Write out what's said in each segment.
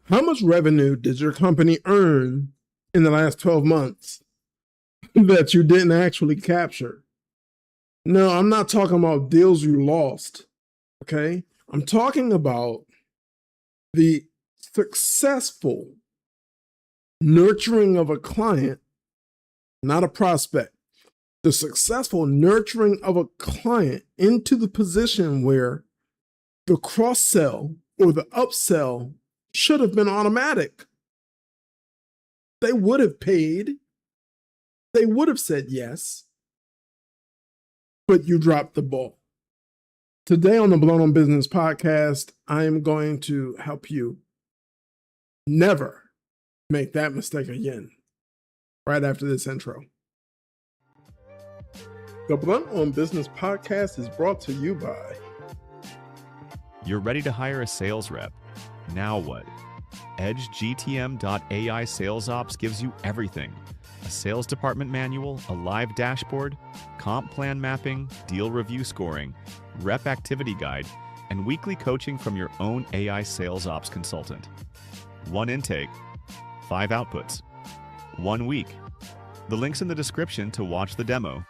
How much revenue did your company earn in the last 12 months that you didn't actually capture? No, I'm not talking about deals you lost, okay? I'm talking about the successful nurturing of a client, not a prospect. The successful nurturing of a client into the position where the cross-sell or the upsell should have been automatic. They would have paid. They would have said yes, but you dropped the ball. Today on the Blown on Business podcast, I am going to help you never make that mistake again. Right after this intro. The Blunt on Business podcast is brought to you by... You're ready to hire a sales rep. Now what? EdgeGTM.ai Sales Ops gives you everything. A sales department manual, a live dashboard, comp plan mapping, deal review scoring, rep activity guide, and weekly coaching from your own AI sales ops consultant. 1 intake, 5 outputs, 1 week. The link's in the description to watch the demo.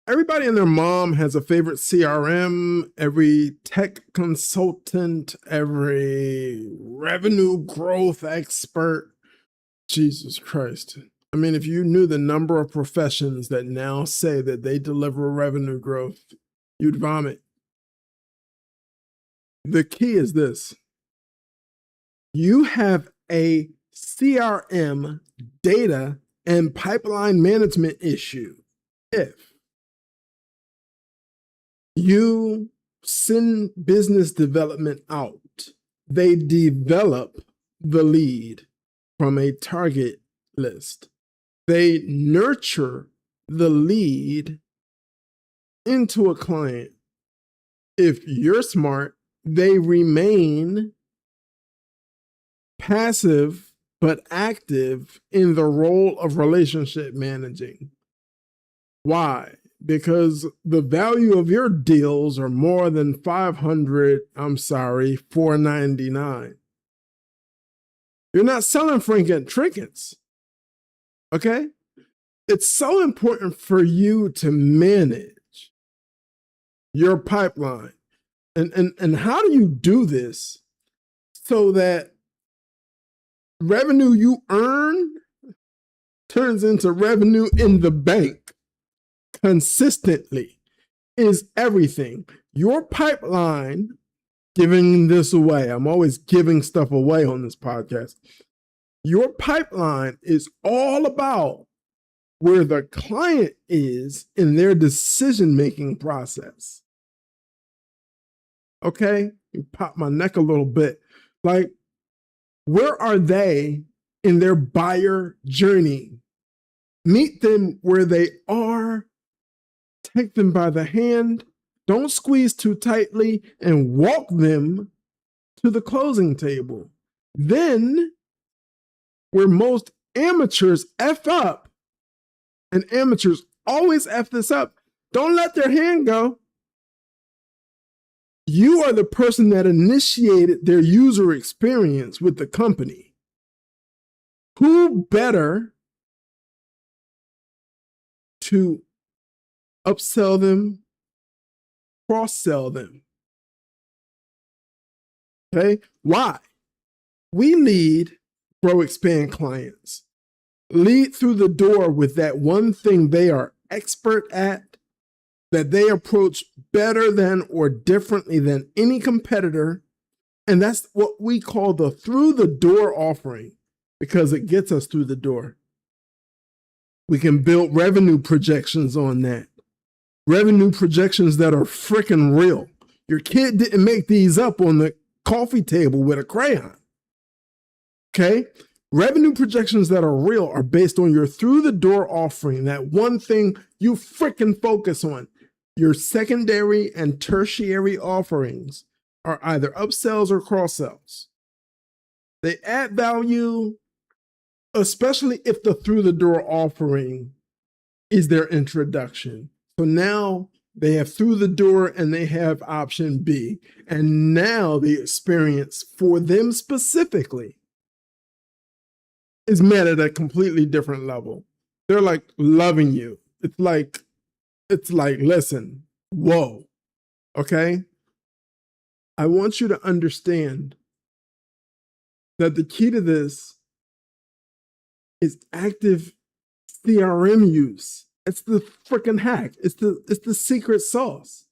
Everybody and their mom has a favorite CRM. Every tech consultant, every revenue growth expert. Jesus Christ. I mean, if you knew the number of professions that now say that they deliver revenue growth, you'd vomit. The key is this. You have a CRM data and pipeline management issue. If you send business development out, they develop the lead from a target list. They nurture the lead into a client. If you're smart, they remain passive but active in the role of relationship managing. Why? Because the value of your deals are more than $499. You're not selling freaking trinkets. Okay? It's so important for you to manage your pipeline. And how do you do this so that revenue you earn turns into revenue in the bank consistently is everything. Your pipeline, giving this away. I'm always giving stuff away on this podcast. Your pipeline is all about where the client is in their decision-making process. Okay? You pop my neck a little bit. Like, where are they in their buyer journey? Meet them where they are. Take them by the hand. Don't squeeze too tightly and walk them to the closing table. Then, where most amateurs F up, and amateurs always F this up, don't let their hand go. You are the person that initiated their user experience with the company. Who better to upsell them, cross-sell them? Okay? Why? We lead, grow, expand clients. Lead through the door with that one thing they are expert at, that they approach better than or differently than any competitor. And that's what we call the through the door offering, because it gets us through the door. We can build revenue projections on that. Revenue projections that are freaking real. Your kid didn't make these up on the coffee table with a crayon. Okay? Revenue projections that are real are based on your through the door offering, that one thing you freaking focus on. Your secondary and tertiary offerings are either upsells or cross-sells. They add value, especially if the through the door offering is their introduction. So now They have through the door and they have option B. And now the experience for them specifically is met at a completely different level. They're like loving you. It's like, listen, whoa, okay? I want you to understand that the key to this is active CRM use. It's the freaking hack. It's the secret sauce.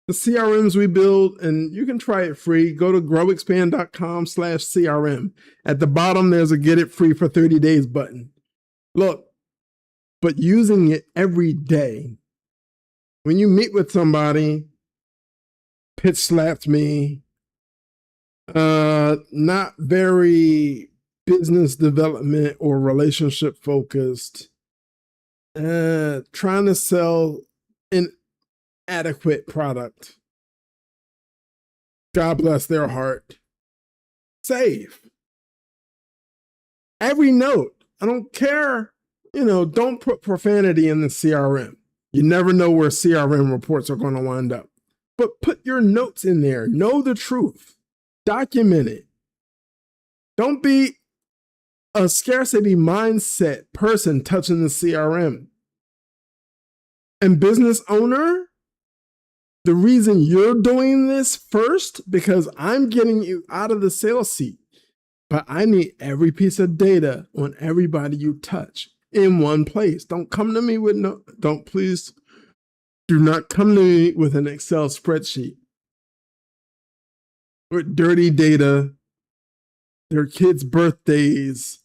The CRMs we build, and you can try it free. Go to growexpand.com/CRM. At the bottom, there's a get it free for 30 days button. Look, but using it every day. When you meet with somebody, pitch slapped me, not very business development or relationship focused, trying to sell an adequate product. God bless their heart. Save. Every note. I don't care. Don't put profanity in the CRM. You never know where CRM reports are going to wind up. But put your notes in there. Know the truth. Document it. Don't be a scarcity mindset person touching the CRM. And business owner, the reason you're doing this first, because I'm getting you out of the sales seat, but I need every piece of data on everybody you touch in one place. Don't come to me with please do not come to me with an Excel spreadsheet with dirty data, their kids' birthdays,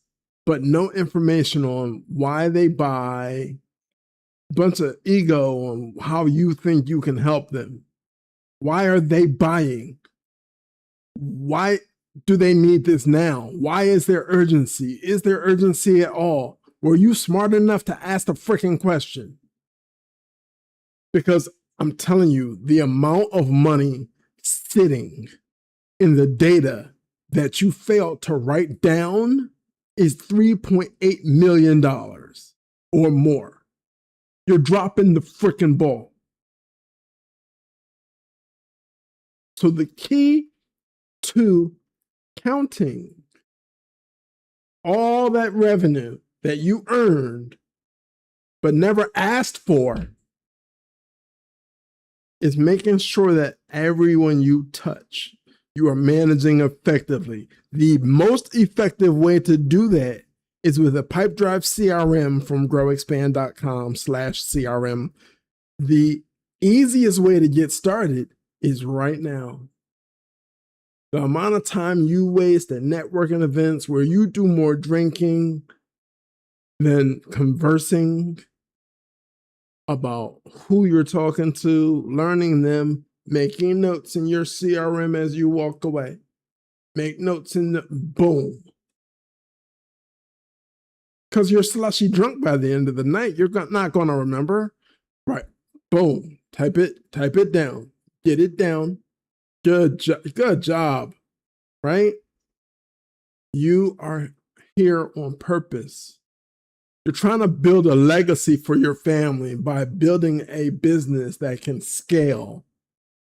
but no information on why they buy, a bunch of ego on how you think you can help them. Why are they buying? Why do they need this now? Why is there urgency? Is there urgency at all? Were you smart enough to ask the freaking question? Because I'm telling you, the amount of money sitting in the data that you failed to write down is $3.8 million or more. You're dropping the freaking ball. So the key to counting all that revenue that you earned but never asked for is making sure that everyone you touch, you are managing effectively. The most effective way to do that is with a Pipedrive CRM from growexpand.com/CRM. The easiest way to get started is right now. The amount of time you waste at networking events where you do more drinking than conversing about who you're talking to, learning them, making notes in your CRM as you walk away. Make notes in the boom. Because you're slushy drunk by the end of the night. You're not going to remember. Right. Boom. Type it down. Get it down. Good job. Right? You are here on purpose. You're trying to build a legacy for your family by building a business that can scale.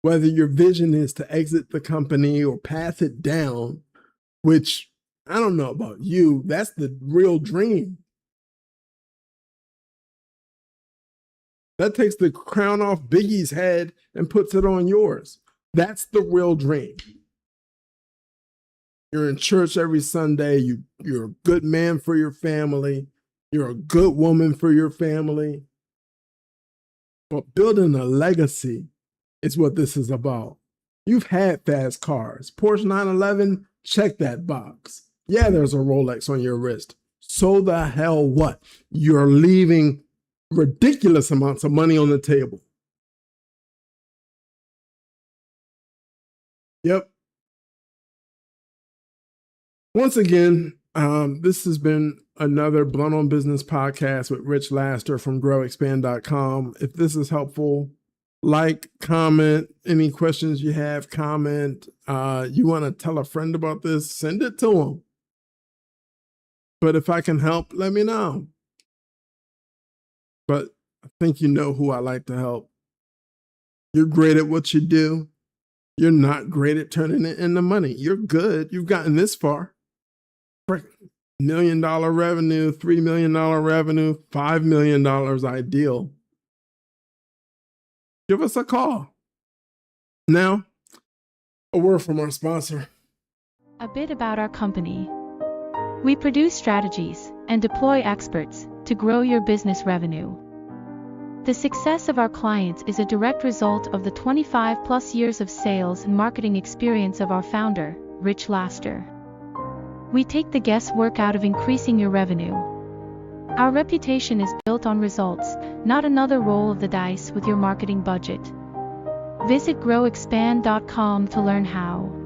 Whether your vision is to exit the company or pass it down, which I don't know about you, that's the real dream. That takes the crown off Biggie's head and puts it on yours. That's the real dream. You're in church every Sunday. You're a good man for your family. You're a good woman for your family. But building a legacy is what this is about. You've had fast cars. Porsche 911, check that box. Yeah, there's a Rolex on your wrist. So the hell what? You're leaving ridiculous amounts of money on the table. Yep. Once again, this has been another Blunt on Business podcast with Rich Laster from growexpand.com. If this is helpful, like, comment, any questions you have, comment. You want to tell a friend about this, send it to them. But if I can help, let me know. But I think you know who I like to help. You're great at what you do. You're not great at turning it into money. You're good. You've gotten this far. $1 million revenue, $3 million revenue, $5 million ideal. Give us a call. Now, a word from our sponsor. A bit about our company. We produce strategies and deploy experts to grow your business revenue. The success of our clients is a direct result of the 25+ years of sales and marketing experience of our founder, Rich Laster. We take the guesswork out of increasing your revenue. Our reputation is built on results, not another roll of the dice with your marketing budget. Visit growexpand.com to learn how.